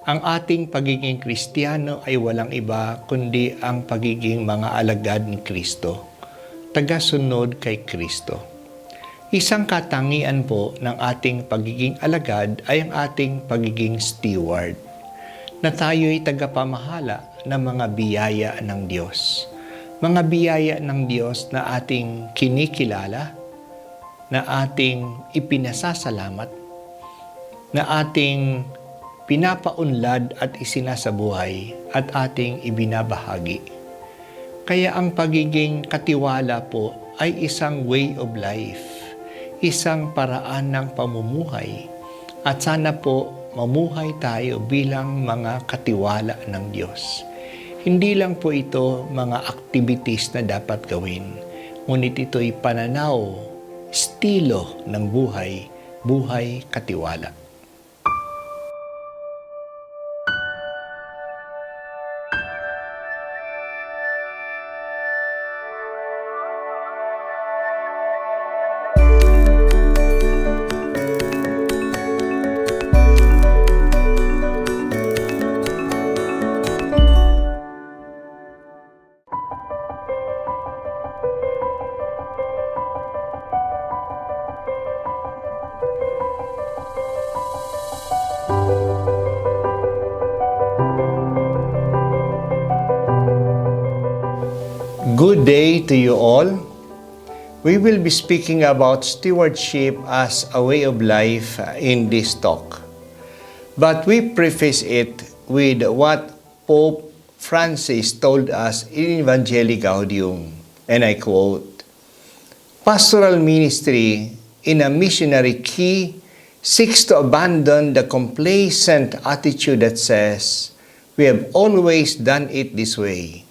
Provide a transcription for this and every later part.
Ang ating pagiging Kristiyano ay walang iba kundi ang pagiging mga alagad ni Kristo, tagasunod kay Kristo. Isang katangian po ng ating pagiging alagad ay ang ating pagiging steward, na tayo'y tagapamahala ng mga biyaya ng Diyos. Mga biyaya ng Diyos na ating kinikilala, na ating ipinasasalamat, na ating pinapaunlad at isinasabuhay at ating ibinabahagi. Kaya ang pagiging katiwala po ay isang way of life, isang paraan ng pamumuhay, at sana po mamuhay tayo bilang mga katiwala ng Diyos. Hindi lang po ito mga activities na dapat gawin, ngunit ito'y pananaw, estilo ng buhay, buhay katiwala. Good day to you all. We will be speaking about stewardship as a way of life in this talk. But we preface it with what Pope Francis told us in Evangelii Gaudium, and I quote, "Pastoral ministry in a missionary key seeks to abandon the complacent attitude that says, we have always done it this way.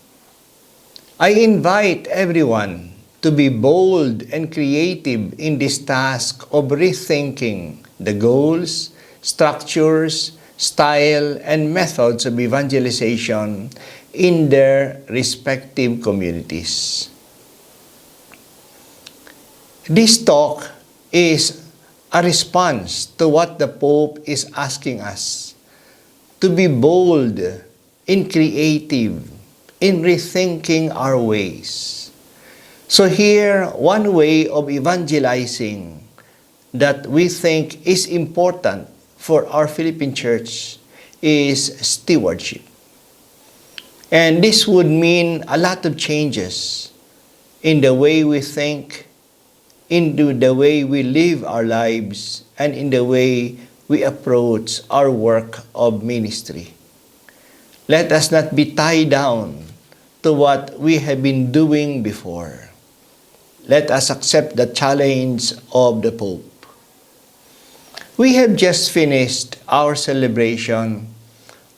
I invite everyone to be bold and creative in this task of rethinking the goals, structures, style, and methods of evangelization in their respective communities." This talk is a response to what the Pope is asking us, to be bold and creative in rethinking our ways. So here, one way of evangelizing that we think is important for our Philippine church is stewardship. And this would mean a lot of changes in the way we think, in the way we live our lives, and in the way we approach our work of ministry. Let us not be tied down to what we have been doing before. Let us accept the challenge of the Pope. We have just finished our celebration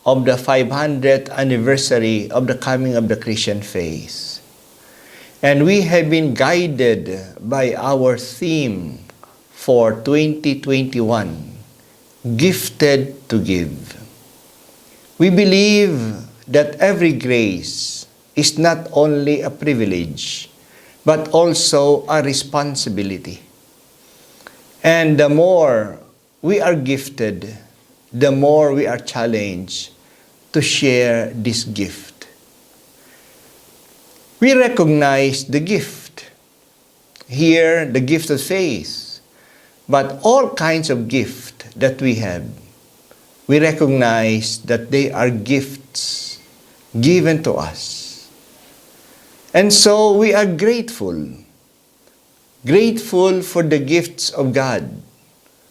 of the 500th anniversary of the coming of the Christian faith. And we have been guided by our theme for 2021, Gifted to Give. We believe that every grace is not only a privilege, but also a responsibility. And the more we are gifted, the more we are challenged to share this gift. We recognize the gift. Here, the gift of faith, but all kinds of gifts that we have, we recognize that they are gifts given to us. And so we are grateful for the gifts of God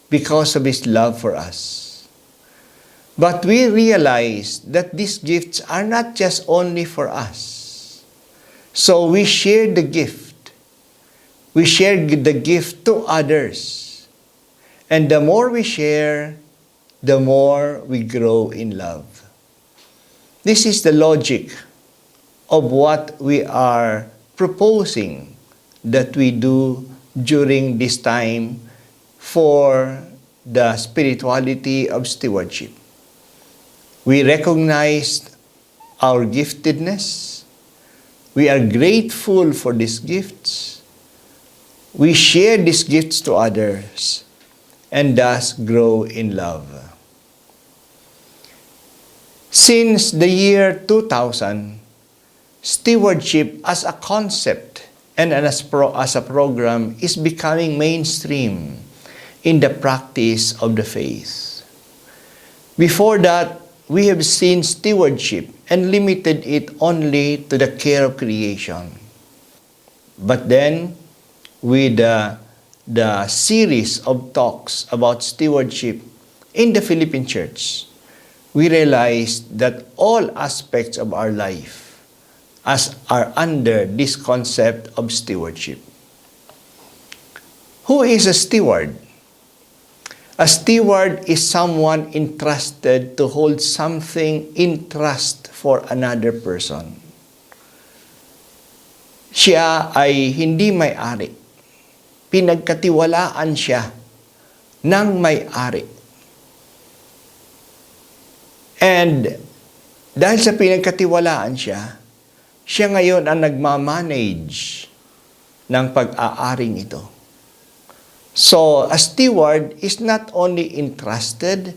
because of His love for us. But we realize that these gifts are not just only for us. So we share the gift. We share the gift to others. And the more we share, the more we grow in love. This is the logic of what we are proposing that we do during this time for the spirituality of stewardship. We recognize our giftedness. We are grateful for these gifts. We share these gifts to others and thus grow in love. Since the year 2000, stewardship as a concept and as a program is becoming mainstream in the practice of the faith. Before that, we have seen stewardship and limited it only to the care of creation. But then, with the series of talks about stewardship in the Philippine Church, we realized that all aspects of our life are under this concept of stewardship. Who is a steward? A steward is someone entrusted to hold something in trust for another person. Siya ay hindi may-ari. Pinagkatiwalaan siya ng may-ari. And dahil sa pinagkatiwalaan siya, siya ngayon ang nagmamanage ng pag-aaring ito. So, a steward is not only entrusted,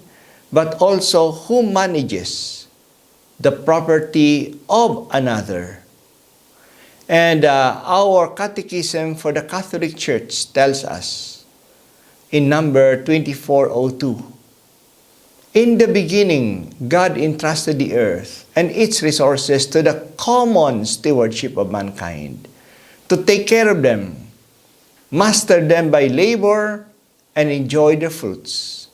but also who manages the property of another. And our catechism for the Catholic Church tells us in number 2402, in the beginning, God entrusted the earth and its resources to the common stewardship of mankind, to take care of them, master them by labor, and enjoy the fruits.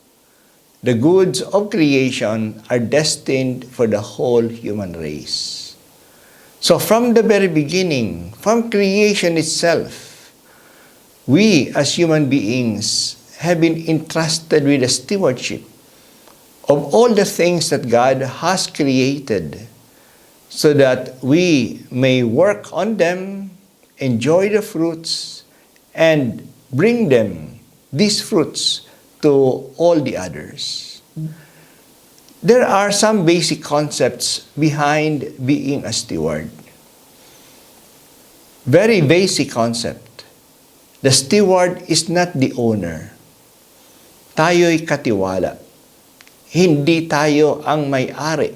The goods of creation are destined for the whole human race. So from the very beginning, from creation itself, we as human beings have been entrusted with the stewardship of all the things that God has created so that we may work on them, enjoy the fruits, and bring them, these fruits, to all the others. There are some basic concepts behind being a steward. Very basic concept. The steward is not the owner. Tayo'y katiwala. Hindi tayo ang may-ari.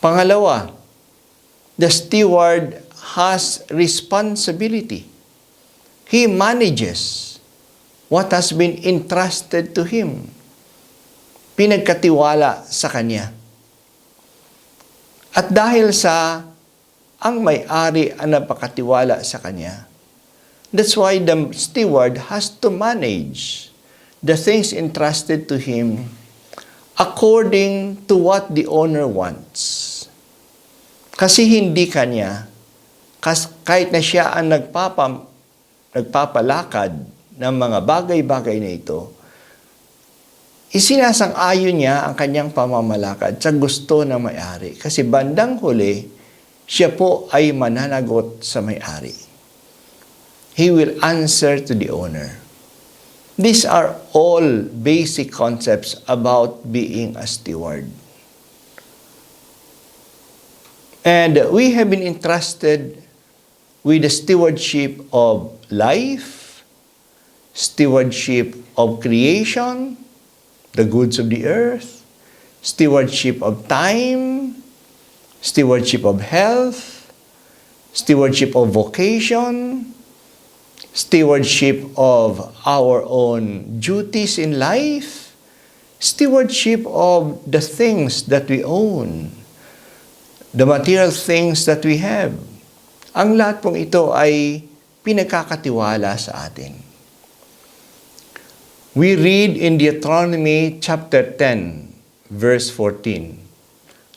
Pangalawa, the steward has responsibility. He manages what has been entrusted to him. Pinagkatiwala sa kanya. At dahil sa ang may-ari ang napakatiwala sa kanya, that's why the steward has to manage the things entrusted to him according to what the owner wants. Kasi hindi kanya, kahit na siya ang nagpapalakad ng mga bagay-bagay na ito, isinasang-ayon niya ang kanyang pamamalakad sa gusto ng may-ari. Kasi bandang huli, siya po ay mananagot sa may-ari. He will answer to the owner. These are all basic concepts about being a steward. And we have been entrusted with the stewardship of life, stewardship of creation, the goods of the earth, stewardship of time, stewardship of health, stewardship of vocation, stewardship of our own duties in life, stewardship of the things that we own, the material things that we have. Ang lahat pong ito ay pinagkakatiwala sa atin. We read in Deuteronomy chapter 10, verse 14,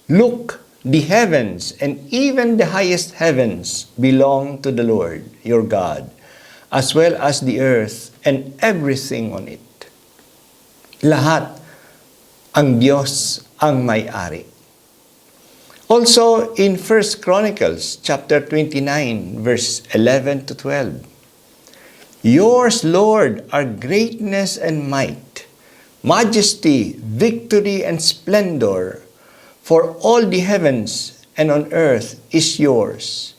"Look, the heavens and even the highest heavens belong to the Lord, your God, as well as the earth and everything on it." Lahat ang Diyos ang may-ari. Also in 1 Chronicles chapter 29, verse 11 to 12, "Yours, Lord, are greatness and might, majesty, victory, and splendor, for all the heavens and on earth is yours.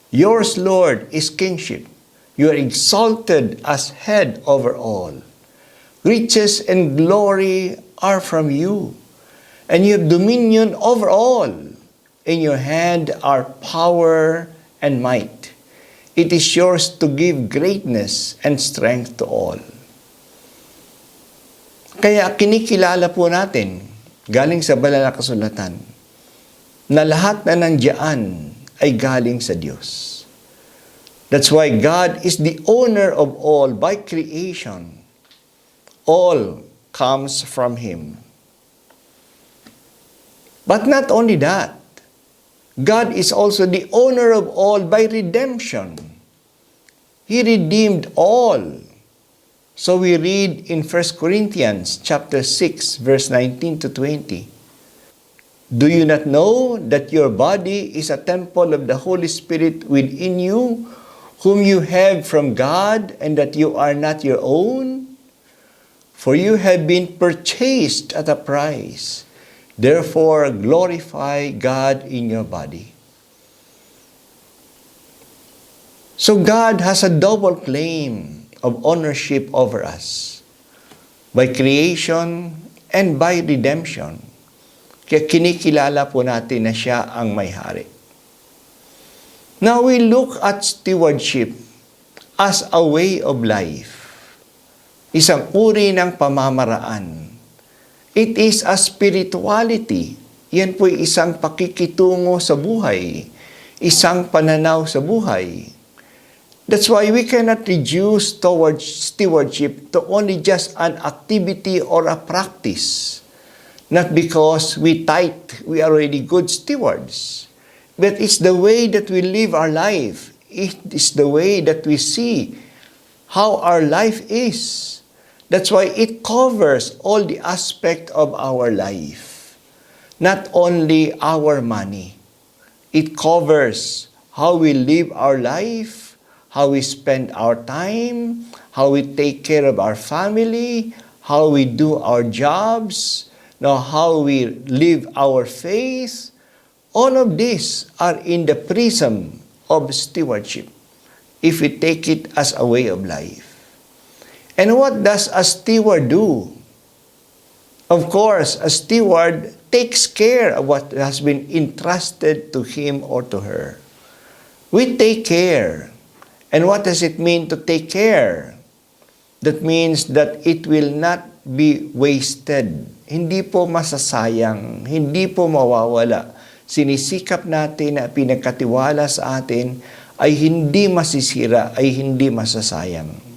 Yours, Lord, is kingship. You are exalted as head over all. Riches and glory are from you, and you have dominion over all. In your hand are power and might. It is yours to give greatness and strength to all. Kaya kinikilala po natin, galing sa banal na kasulatan, na lahat na nandiyan ay galing sa Diyos. That's why God is the owner of all by creation. All comes from Him. But not only that, God is also the owner of all by redemption. He redeemed all. So we read in 1 Corinthians chapter 6, verse 19 to 20. Do you not know that your body is a temple of the Holy Spirit within you, whom you have from God, and that you are not your own? For you have been purchased at a price. Therefore, glorify God in your body. So God has a double claim of ownership over us by creation and by redemption. Kaya kinikilala po natin na siya ang may-hari. Now we look at stewardship as a way of life. Isang uri ng pamamaraan. It is a spirituality. Yan po isang pakikitungo sa buhay. Isang pananaw sa buhay. That's why we cannot reduce towards stewardship to only just an activity or a practice. Not because we tithe, we are already good stewards. But it's the way that we live our life. It is the way that we see how our life is. That's why it covers all the aspect of our life. Not only our money. It covers how we live our life, how we spend our time, how we take care of our family, how we do our jobs, how we live our faith. All of these are in the prism of stewardship, if we take it as a way of life. And what does a steward do? Of course, a steward takes care of what has been entrusted to him or to her. We take care. And what does it mean to take care? That means that it will not be wasted. Hindi po masasayang, hindi po mawawala. Sinisikap natin na pinagkatiwala sa atin ay hindi masisira, ay hindi masasayang.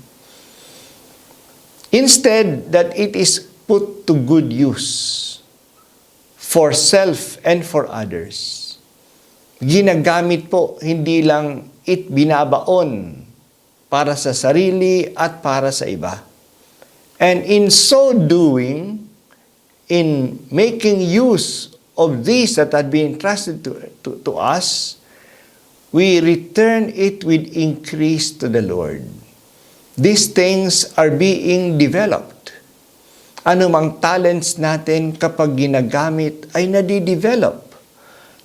Instead, that it is put to good use for self and for others. Ginagamit po, hindi lang binabaon para sa sarili at para sa iba. And in so doing, in making use of these that had been entrusted to us, we return it with increase to the Lord. These things are being developed. Anumang talents natin kapag ginagamit ay nadidevelop.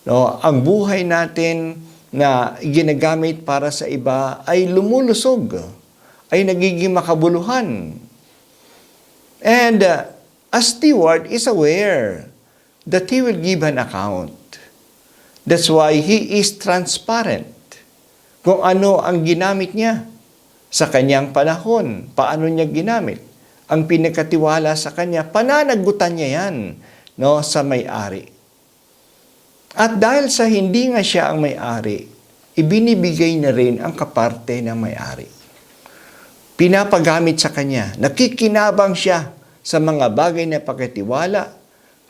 Ang buhay natin na ginagamit para sa iba ay lumulusog, ay nagiging makabuluhan. And a steward is aware that he will give an account. That's why he is transparent kung ano ang ginamit niya sa kanyang panahon, paano niya ginamit. Ang pinagkatiwala sa kanya, pananagutan niya yan sa may-ari. At dahil sa hindi nga siya ang may-ari, ibinibigay na rin ang kaparte ng may-ari. Pinapagamit sa kanya, nakikinabang siya sa mga bagay na pagkatiwala,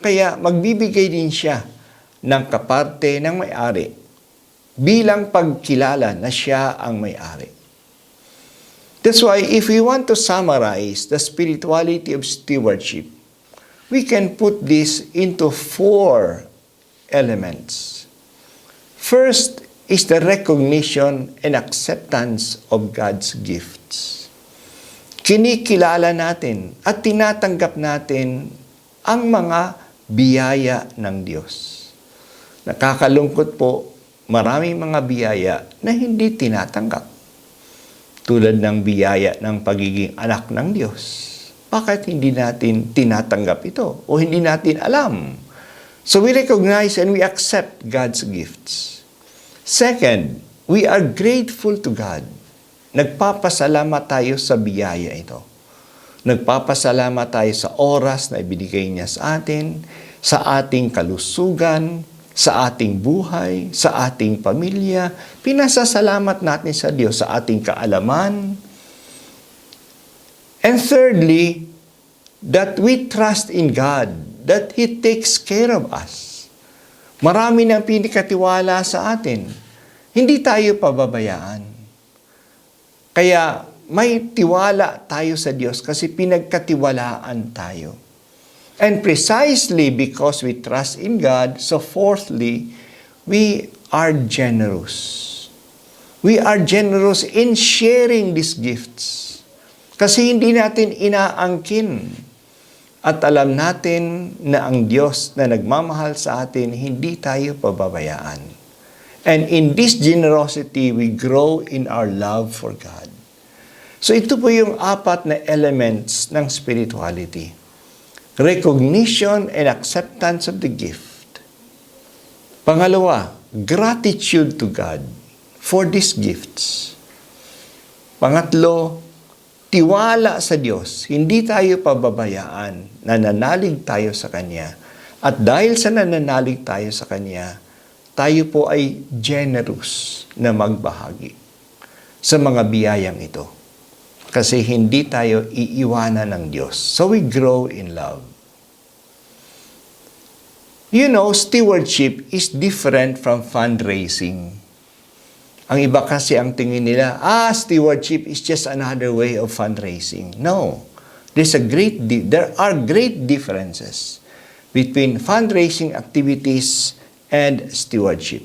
kaya magbibigay din siya ng kaparte ng may-ari bilang pagkilala na siya ang may-ari. That's why if we want to summarize the spirituality of stewardship, we can put this into 4 elements. First is the recognition and acceptance of God's gifts. Kinikilala natin at tinatanggap natin ang mga biyaya ng Diyos. Nakakalungkot po, maraming mga biyaya na hindi tinatanggap. Tulad ng biyaya ng pagiging anak ng Diyos. Bakit hindi natin tinatanggap ito? O hindi natin alam So we recognize and we accept God's gifts. Second, we are grateful to God. Nagpapasalamat tayo sa biyaya ito. Nagpapasalamat tayo sa oras na ibinigay niya sa atin, sa ating kalusugan, sa ating buhay, sa ating pamilya. Pinasasalamat natin sa Diyos sa ating kaalaman. And thirdly, that we trust in God, that He takes care of us. Marami nang pinikatiwala sa atin. Hindi tayo pababayaan. Kaya may tiwala tayo sa Diyos kasi pinagkatiwalaan tayo. And precisely because we trust in God, so fourthly, we are generous. We are generous in sharing these gifts. Kasi hindi natin inaangkin. At alam natin na ang Diyos na nagmamahal sa atin, hindi tayo pababayaan. And in this generosity, we grow in our love for God. So ito po yung apat na elements ng spirituality. Recognition and acceptance of the gift. Pangalawa, gratitude to God for these gifts. Pangatlo, tiwala sa Diyos. Hindi tayo pababayaan. Nananalig tayo sa Kanya. At dahil sa nananalig tayo sa Kanya, tayo po ay generous na magbahagi sa mga biyayang ito. Kasi hindi tayo iiwanan ng Diyos. So we grow in love. You know, stewardship is different from fundraising. Ang iba kasi ang tingin nila, stewardship is just another way of fundraising. No. There are great differences between fundraising activities and stewardship.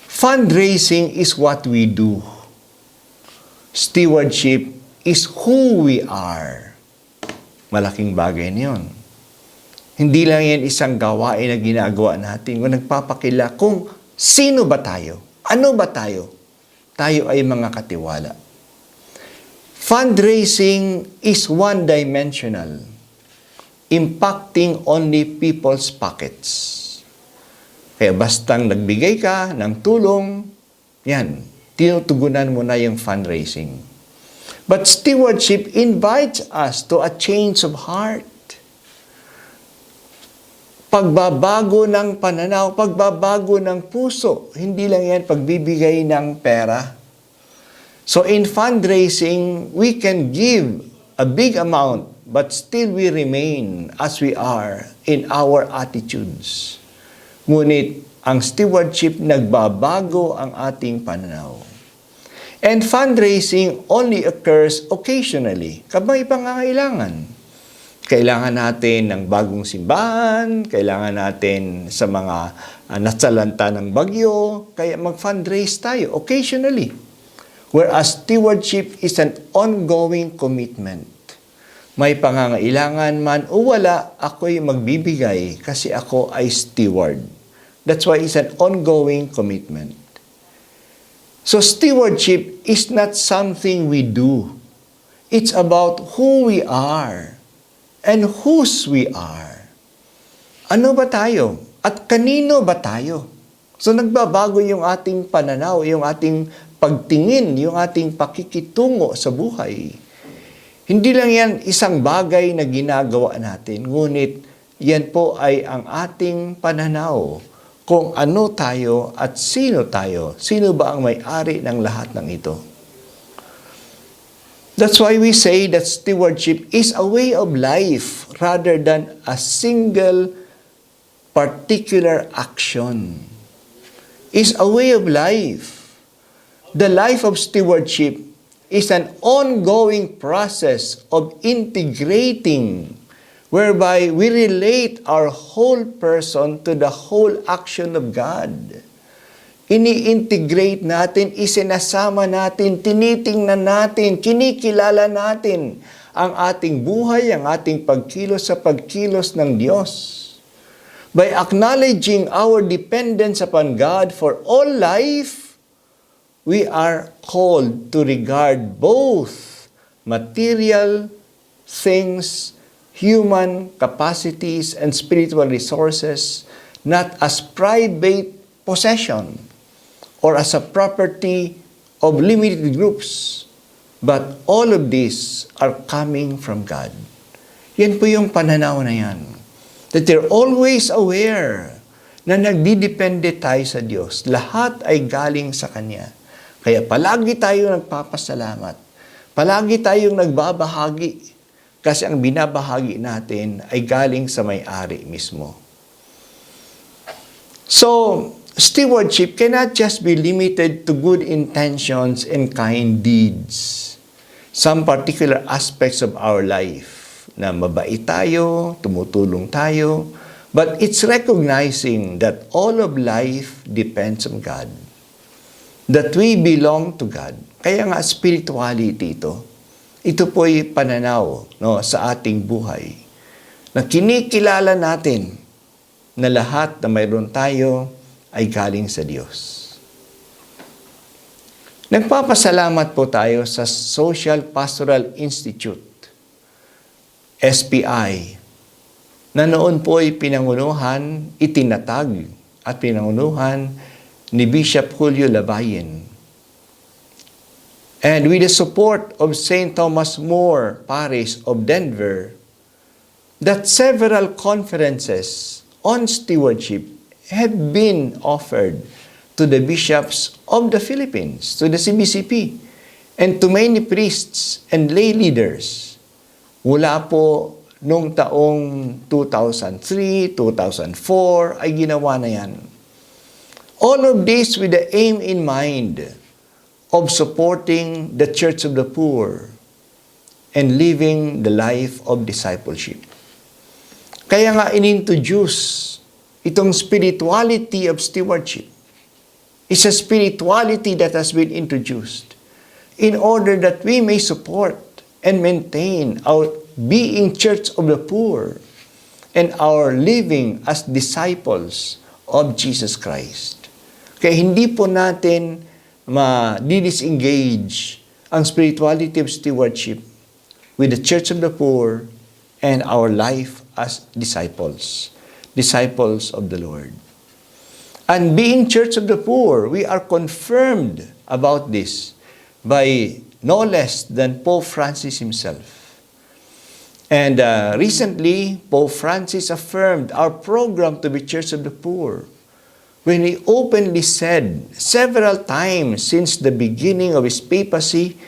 Fundraising is what we do. Stewardship is who we are. Malaking bagay niyon. Hindi lang yan isang gawain na ginagawa natin kung nagpapakila kung sino ba tayo. Ano ba tayo? Tayo ay mga katiwala. Fundraising is one-dimensional, impacting only people's pockets. Kaya bastang nagbigay ka ng tulong, yan, tinutugunan mo na yung fundraising. But stewardship invites us to a change of heart. Pagbabago ng pananaw, pagbabago ng puso. Hindi lang yan pagbibigay ng pera. So in fundraising, we can give a big amount, but still we remain as we are in our attitudes. Ngunit ang stewardship, nagbabago ang ating pananaw. And fundraising only occurs occasionally, kapag may pangangailangan. Kailangan natin ng bagong simbahan, kailangan natin sa mga nasalanta ng bagyo, kaya mag-fundraise tayo occasionally. Whereas stewardship is an ongoing commitment. May pangangailangan man o wala, ako'y magbibigay kasi ako ay steward. That's why it's an ongoing commitment. So stewardship is not something we do. It's about who we are and whose we are. Ano ba tayo? At kanino ba tayo? So nagbabago yung ating pananaw, yung ating pagtingin, yung ating pakikitungo sa buhay. Hindi lang yan isang bagay na ginagawa natin, ngunit yan po ay ang ating pananaw kung ano tayo at sino tayo. Sino ba ang may-ari ng lahat ng ito? That's why we say that stewardship is a way of life rather than a single particular action. It's a way of life. The life of stewardship is an ongoing process of integrating whereby we relate our whole person to the whole action of God. Ini-integrate natin, isinasama natin, tinitingnan natin, kinikilala natin ang ating buhay, ang ating pagkilos sa pagkilos ng Diyos. By acknowledging our dependence upon God for all life, we are called to regard both material things, human capacities and spiritual resources not as private possession or as a property of limited groups, but all of these are coming from God. Yan po yung pananaw na yan. That they're always aware na nagdidepende tayo sa Diyos. Lahat ay galing sa Kanya. Kaya palagi tayong nagpapasalamat. Palagi tayong nagbabahagi. Kasi ang binabahagi natin ay galing sa may-ari mismo. So, stewardship cannot just be limited to good intentions and kind deeds. Some particular aspects of our life na mabait tayo, tumutulong tayo, but it's recognizing that all of life depends on God. That we belong to God. Kaya nga spirituality ito. Ito po'y pananaw sa ating buhay. Na kinikilala natin na lahat na mayroon tayo ay galing sa Diyos. Nagpapasalamat po tayo sa Social Pastoral Institute, SPI, na noon po'y pinangunuhan, itinatag at pinangunuhan ni Bishop Julio Labayen. And with the support of St. Thomas More Parish of Denver, that several conferences on stewardship have been offered to the bishops of the Philippines, to the CBCP, and to many priests and lay leaders. Mula po noong taong 2003, 2004 ay ginawa na yan. All of this with the aim in mind of supporting the Church of the Poor and living the life of discipleship. Kaya nga inintroduce itong spirituality of stewardship. It's a spirituality that has been introduced in order that we may support and maintain our being Church of the Poor and our living as disciples of Jesus Christ. Kaya hindi po natin ma-disengage ang spirituality of stewardship with the Church of the Poor and our life as disciples of the Lord. And being Church of the Poor, we are confirmed about this by no less than Pope Francis himself. And recently, Pope Francis affirmed our program to be Church of the Poor when he openly said several times since the beginning of his papacy,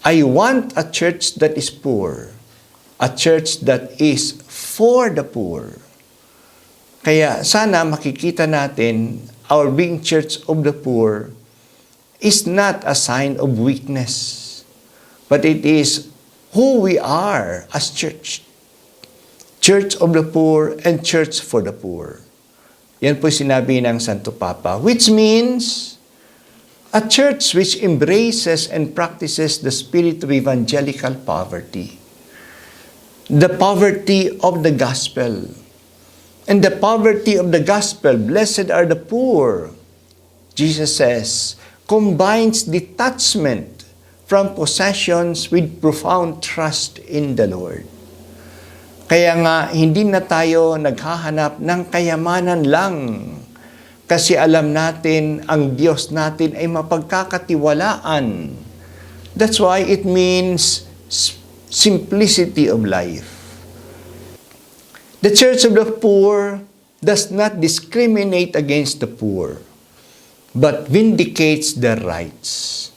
I want a church that is poor, a church that is for the poor. Kaya sana makikita natin our being Church of the Poor is not a sign of weakness, but it is who we are as church. Church of the Poor and Church for the Poor. Yan po sinabi ng Santo Papa, which means a church which embraces and practices the spirit of evangelical poverty, the poverty of the gospel. And the poverty of the gospel, blessed are the poor, Jesus says, combines detachment from possessions with profound trust in the Lord. Kaya nga, hindi na tayo naghahanap ng kayamanan lang. Kasi alam natin, ang Diyos natin ay mapagkakatiwalaan. That's why it means simplicity of life. The Church of the Poor does not discriminate against the poor, but vindicates their rights.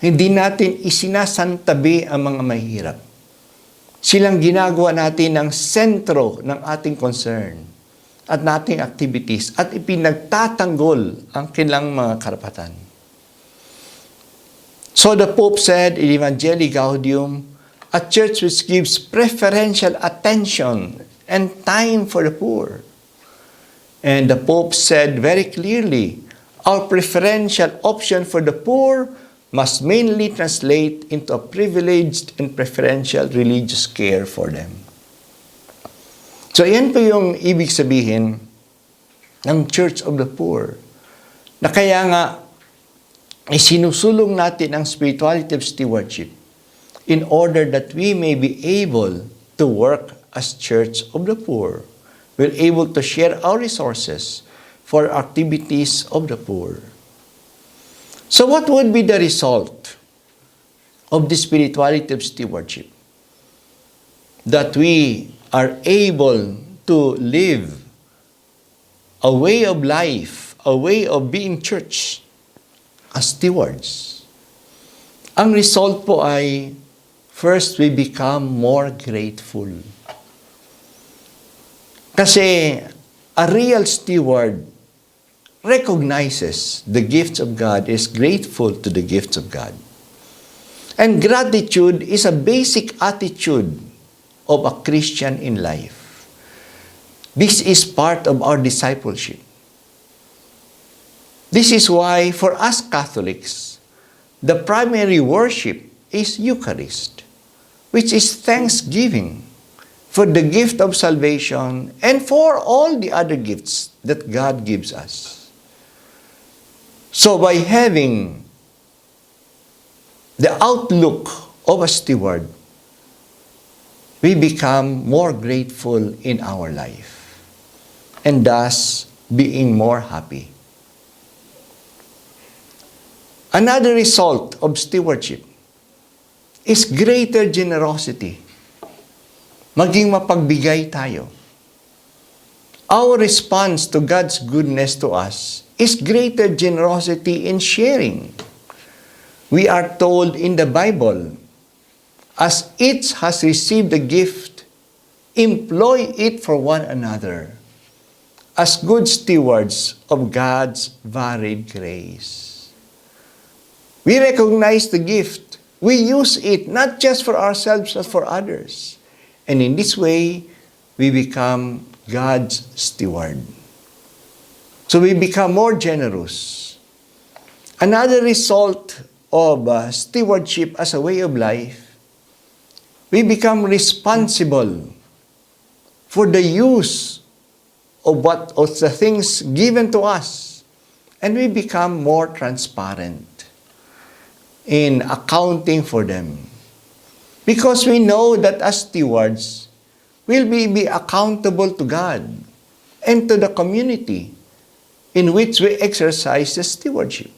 Hindi natin isinasantabi ang mga mahirap. Silang ginagawa natin ng sentro ng ating concern at nating activities at ipinagtatanggol ang kanilang mga karapatan. So the Pope said in Evangelii Gaudium, a church which gives preferential attention and time for the poor. And the Pope said very clearly, our preferential option for the poor must mainly translate into a privileged and preferential religious care for them. So, yan po yung ibig sabihin ng Church of the Poor. Na kaya nga, isinusulong natin ang spirituality of stewardship in order that we may be able to work as Church of the Poor. We're able to share our resources for activities of the poor. So what would be the result of the spirituality of stewardship? That we are able to live a way of life, a way of being church as stewards. Ang result po ay, first, we become more grateful. Kasi a real steward recognizes the gifts of God, is grateful to the gifts of God. And gratitude is a basic attitude of a Christian in life. This is part of our discipleship. This is why for us Catholics, the primary worship is Eucharist, which is thanksgiving for the gift of salvation and for all the other gifts that God gives us. So by having the outlook of a steward, we become more grateful in our life and thus being more happy. Another result of stewardship is greater generosity. Maging mapagbigay tayo. Our response to God's goodness to us is greater generosity in sharing. We are told in the Bible, as each has received a gift, employ it for one another, as good stewards of God's varied grace. We recognize the gift. We use it not just for ourselves, but for others. And in this way, we become God's steward. So we become more generous. Another result of stewardship as a way of life, we become responsible for the use of the things given to us, and we become more transparent in accounting for them. Because we know that as stewards, we'll be accountable to God and to the community in which we exercise the stewardship.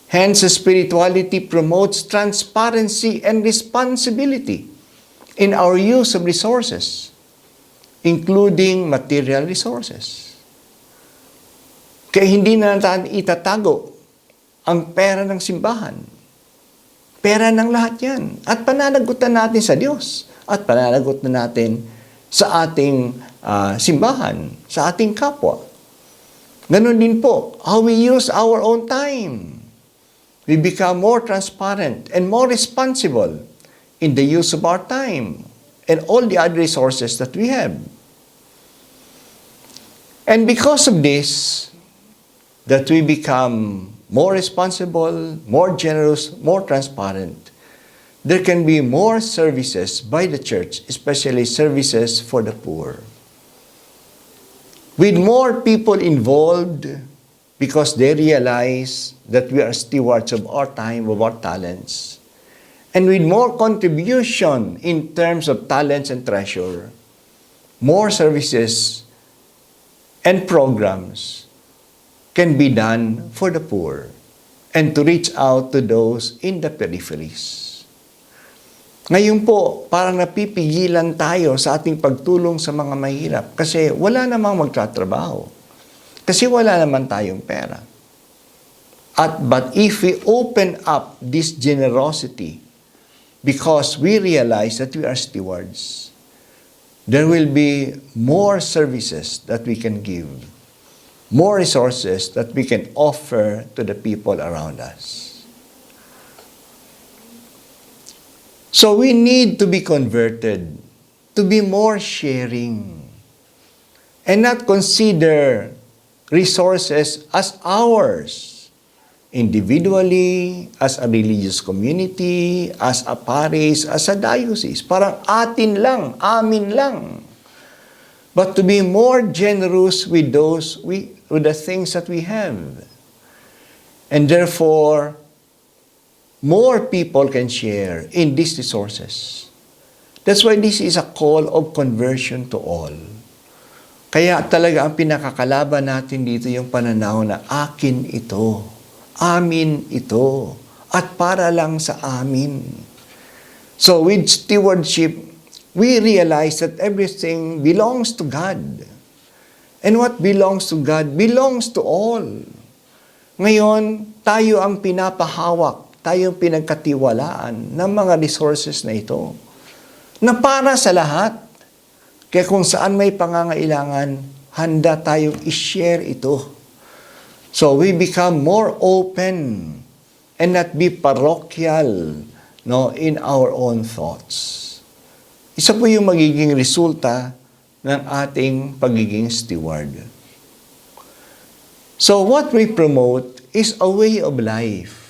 Hence, spirituality promotes transparency and responsibility in our use of resources, including material resources. Kaya hindi na natin itatago ang pera ng simbahan. Pera ng lahat yan. At pananagutan natin sa Diyos. At pananagutan natin sa ating simbahan, sa ating kapwa. Ganon din po, how we use our own time. We become more transparent and more responsible in the use of our time and all the other resources that we have. And because of this, that we become more responsible, more generous, more transparent, there can be more services by the church, especially services for the poor. With more people involved, because they realize that we are stewards of our time, of our talents, and with more contribution in terms of talents and treasure, more services and programs can be done for the poor and to reach out to those in the peripheries. Ngayon po, parang napipigilan tayo sa ating pagtulong sa mga mahirap kasi wala namang magtatrabaho. Kasi wala naman tayong pera. But if we open up this generosity because we realize that we are stewards, there will be more services that we can give, more resources that we can offer to the people around us. So we need to be converted to be more sharing and not consider resources as ours, individually, as a religious community, as a parish, as a diocese. Parang atin lang, amin lang. But to be more generous with with the things that we have. And therefore, more people can share in these resources. That's why this is a call of conversion to all. Kaya talaga ang pinakakalaban natin dito yung pananaw na akin ito, amin ito, at para lang sa amin. So with stewardship, we realize that everything belongs to God. And what belongs to God belongs to all. Ngayon, tayo ang pinapahawak, tayo ang pinagkatiwalaan ng mga resources na ito na para sa lahat. Kaya kung saan may pangangailangan, handa tayong i-share ito. So we become more open and not be parochial, no, in our own thoughts. Isa po yung magiging resulta ng ating pagiging steward. So what we promote is a way of life.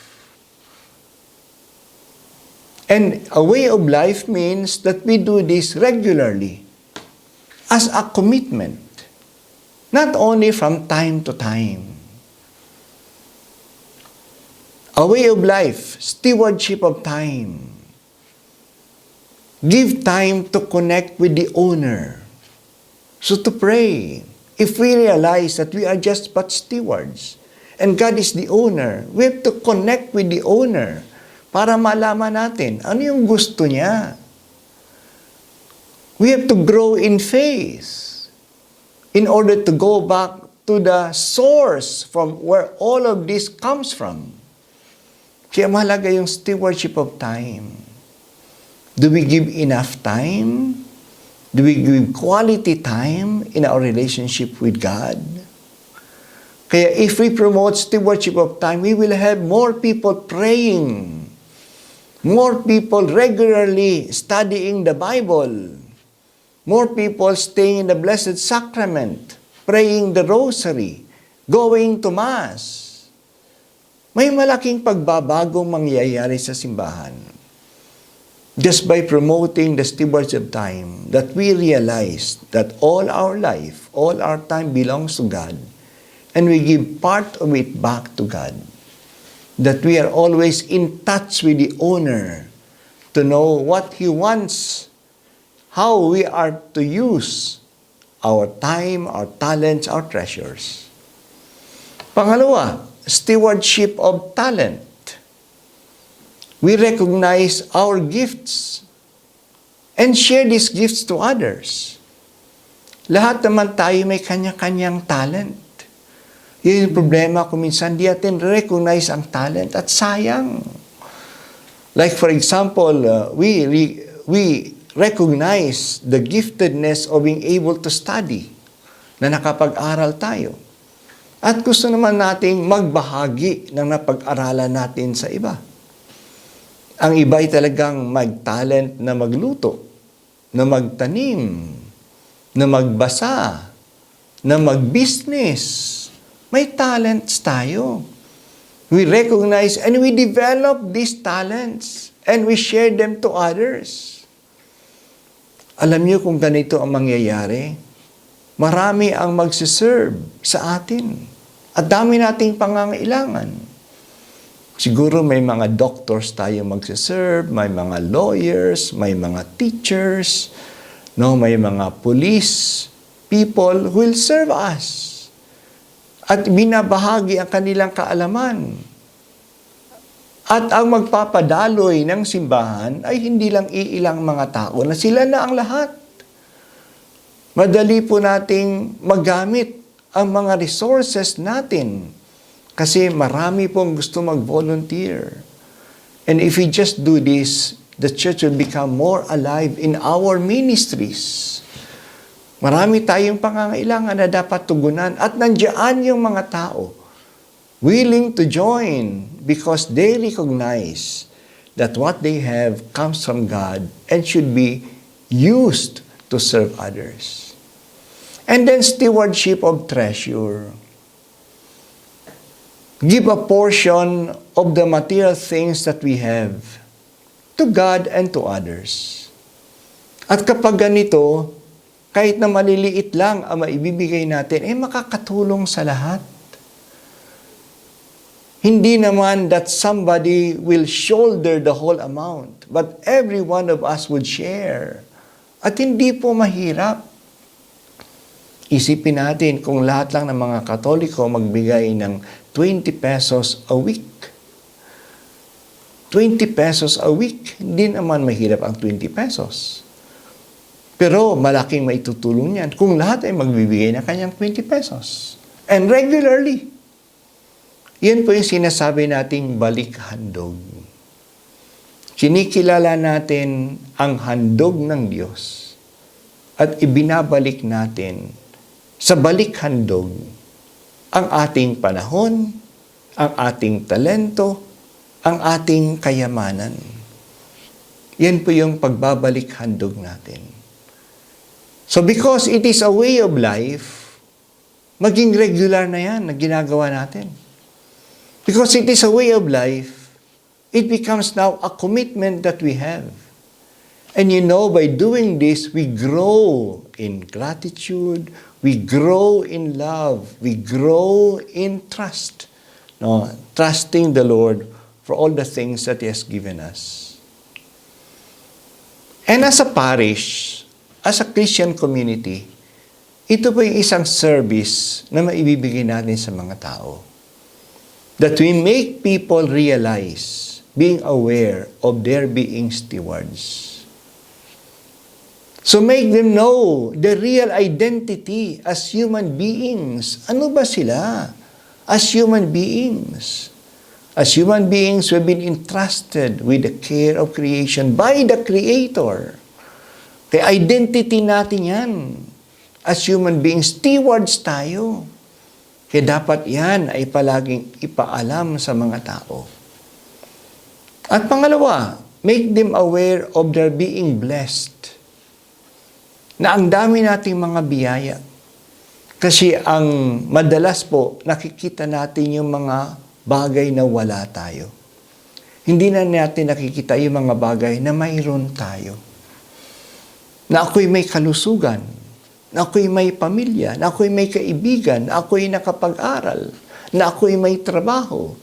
And a way of life means that we do this regularly as a commitment, not only from time to time. A way of life, stewardship of time. Give time to connect with the owner. So to pray, if we realize that we are just but stewards, and God is the owner, we have to connect with the owner para malaman natin ano yung gusto niya. We have to grow in faith in order to go back to the source from where all of this comes from. Kaya mahalaga yung stewardship of time. Do we give enough time? Do we give quality time in our relationship with God? Kaya if we promote stewardship of time, we will have more people praying, more people regularly studying the Bible, more people staying in the Blessed Sacrament, praying the Rosary, going to Mass. May malaking pagbabagong mangyayari sa simbahan. Just by promoting the stewardship of time, that we realize that all our life, all our time belongs to God, and we give part of it back to God. That we are always in touch with the owner to know what He wants, how we are to use our time, our talents, our treasures. Pangalawa, stewardship of talent. We recognize our gifts and share these gifts to others. Lahat naman tayo may kanya-kanyang talent. Yun yung problema kung minsan di natin recognize ang talent at sayang. Like for example, we recognize the giftedness of being able to study, na nakapag-aral tayo. At gusto naman nating magbahagi ng napag-aralan natin sa iba. Ang iba ay talagang mag-talent na magluto, na magtanim, na magbasa, na mag-business. May talents tayo. We recognize and we develop these talents and we share them to others. Alam niyo kung ganito ang mangyayari, marami ang magsiserve sa atin. At dami nating pangangailangan. Siguro may mga doctors tayo magsiserve, may mga lawyers, may mga teachers, no, may mga police people who will serve us. At binabahagi ang kanilang kaalaman. At ang magpapadaloy ng simbahan ay hindi lang iilang mga tao na sila na ang lahat. Madali po nating magamit ang mga resources natin kasi marami pong gusto mag-volunteer. And if we just do this, the church will become more alive in our ministries. Marami tayong pangangailangan na dapat tugunan at nandiyan yung mga tao willing to join because they recognize that what they have comes from God and should be used to serve others. And then stewardship of treasure. Give a portion of the material things that we have to God and to others. At kapag ganito, kahit na maliliit lang ang maibibigay natin, makakatulong sa lahat. Hindi naman that somebody will shoulder the whole amount, but every one of us would share At hindi po mahirap. Isipin natin kung lahat lang ng mga Katoliko magbigay ng 20 pesos a week. 20 pesos a week, hindi naman mahirap ang 20 pesos. Pero malaking maitutulong yan kung lahat ay magbibigay ng kanyang 20 pesos. And regularly. Yan po yung sinasabi nating balik handog. Kinikilala natin ang handog ng Diyos at ibinabalik natin sa balik handog ang ating panahon, ang ating talento, ang ating kayamanan. Yan po yung pagbabalik handog natin. So because it is a way of life, maging regular na yan na ginagawa natin. Because it is a way of life, it becomes now a commitment that we have. And you know, by doing this, we grow in gratitude, we grow in love, we grow in trust. No, trusting the Lord for all the things that He has given us. And as a parish, as a Christian community, ito po yung isang service na maibibigay natin sa mga tao. That we make people realize, being aware of their being stewards. So make them know the real identity as human beings. Ano ba sila? As human beings. As human beings, we've been entrusted with the care of creation by the Creator. Kaya identity natin yan. As human beings, stewards tayo. Kaya dapat yan ay palaging ipaalam sa mga tao. At pangalawa, make them aware of their being blessed. Na ang dami nating mga biyaya. Kasi ang madalas po, nakikita natin yung mga bagay na wala tayo. Hindi na natin nakikita yung mga bagay na mayroon tayo. Na ako'y may kalusugan, na ako'y may pamilya, na ako'y may kaibigan, na ako'y nakapag-aral, na ako'y may trabaho.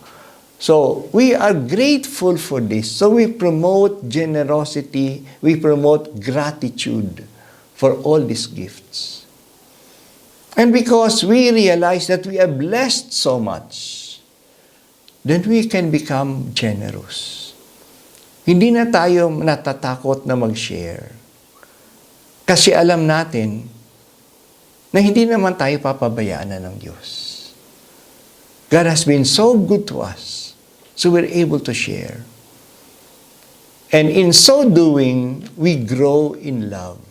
So, we are grateful for this. So, we promote generosity, we promote gratitude for all these gifts. And because we realize that we are blessed so much, then we can become generous. Hindi na tayo natatakot na mag-share. Kasi alam natin na hindi naman tayo papabayaan na ng Diyos. God has been so good to us, so we're able to share. And in so doing, we grow in love.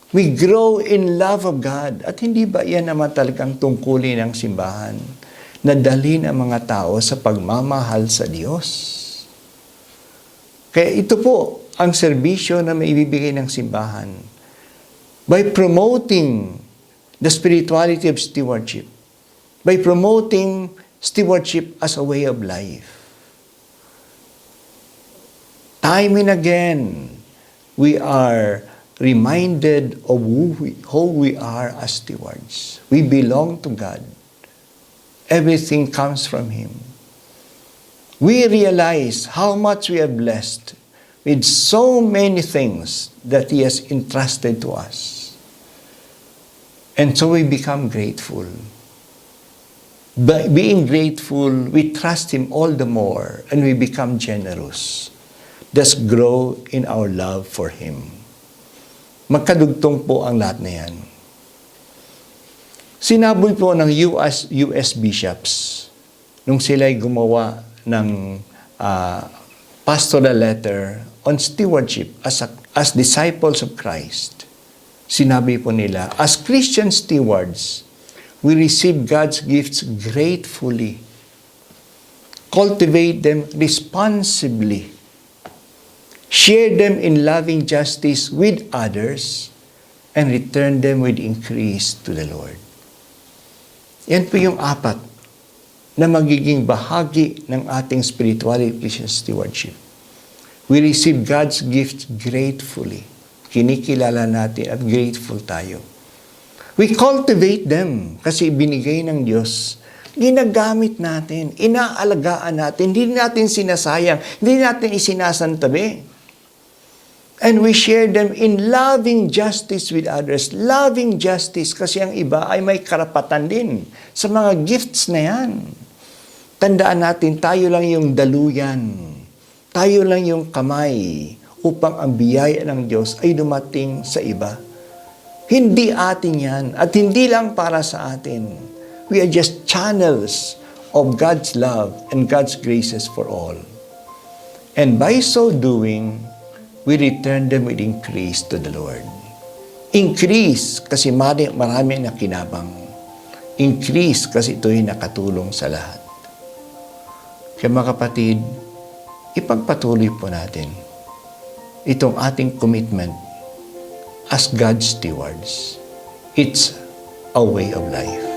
We grow in love of God. At hindi ba yan naman talagang tungkulin ng simbahan na dalhin ang mga tao sa pagmamahal sa Diyos? Kaya ito po ang serbisyo na maibibigay ng simbahan by promoting the spirituality of stewardship, by promoting stewardship as a way of life. Time and again, we are reminded of who we are as stewards. We belong to God. Everything comes from Him. We realize how much we are blessed with so many things that He has entrusted to us. And so we become grateful. By being grateful, we trust Him all the more and we become generous. Thus grow in our love for Him. Magkadugtong po ang lahat na yan. Sinabi po ng US bishops nung sila'y gumawa ng pastoral letter on stewardship as disciples of Christ. Sinabi po nila, as Christian stewards, we receive God's gifts gratefully, cultivate them responsibly, share them in loving justice with others, and return them with increase to the Lord. Yan po yung apat na magiging bahagi ng ating spirituality Christian stewardship. We receive God's gifts gratefully. Kinikilala natin at grateful tayo. We cultivate them kasi binigay ng Diyos. Ginagamit natin, inaalagaan natin, hindi natin sinasayang, hindi natin isinasantabi. And we share them in loving justice with others. Loving justice kasi ang iba ay may karapatan din sa mga gifts na yan. Tandaan natin, tayo lang yung daluyan. Tayo lang yung kamay upang ang biyaya ng Diyos ay dumating sa iba. Hindi atin yan at hindi lang para sa atin. We are just channels of God's love and God's graces for all. And by so doing, we return them with increase to the Lord. Increase kasi marami na kinabang. Increase kasi ito'y nakatulong sa lahat. Kaya mga kapatid, ipagpatuloy po natin itong ating commitment as God's stewards. It's a way of life.